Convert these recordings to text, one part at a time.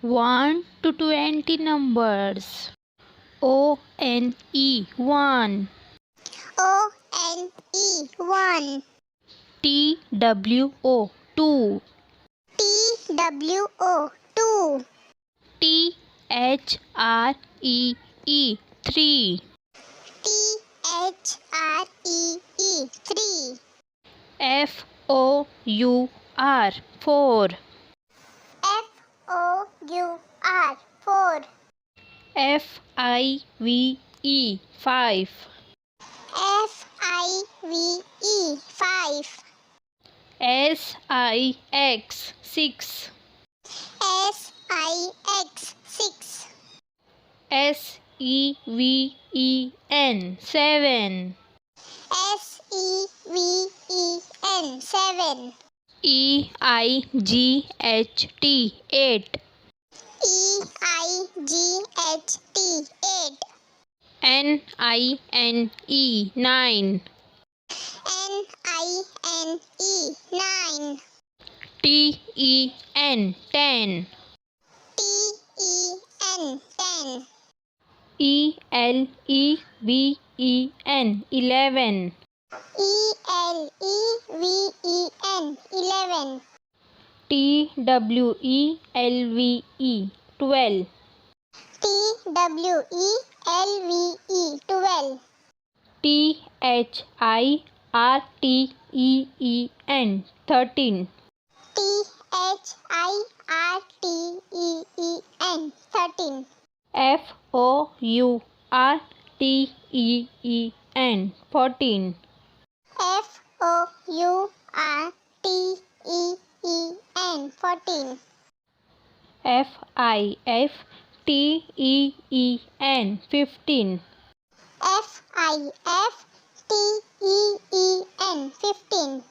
1 to 20 numbers. O-N-E 1. O-N-E 1. T-W-O 2. T-W-O 2. T-H-R-E-E 3. T-H-R-E-E 3. F-O-U-R 4. F-O-U-R 4. F-I-V-E 5. F-I-V-E 5. S-I-X 6. S-I-X 6. S-E-V-E-N 7. S-E-V-E-N 7. E-I-G-H-T 8. E-I-G-H-T 8. N-I-N-E 9. N-I-N-E 9. T-E-N 10. T-E-N 10. E-L-E-V-E-N 11. E-L-E-V-E-N 11. T-W-E-L-V-E 12. T-W-E-L-V-E 12. T-H-I-R-T-E-E-N 13. T-H-I-R-T-E-E-N 13. F-O-U-R-T-E-E-N 14. F-O-U-R-T-E-E-N 14. F-I-F-T-E-E-N 15. F-I-F-T-E-E-N 15.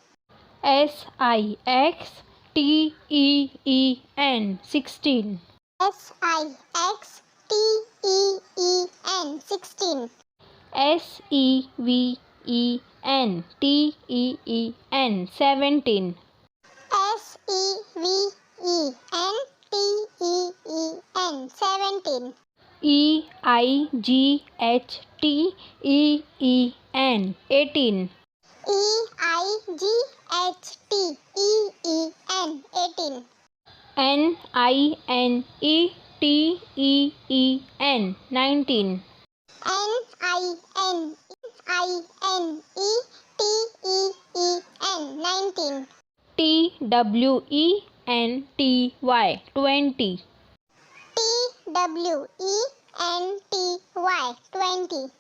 S-I-X-T-E-E-N 16. S-I-X-T-E-E-N 16. S-E-V-E-N-T-E-E-N 17. S-E-V-E-N-T-E-E-N 17. E-I-G-H-T-E-E-N 18. E-I-G-H-T-E-E-N 18. N-I-N-E-T-E-E-N 19. N-I-N-E-T-E-E-N 19. T-W-E-N-T-Y 20. T-W-E-N-T-Y 20.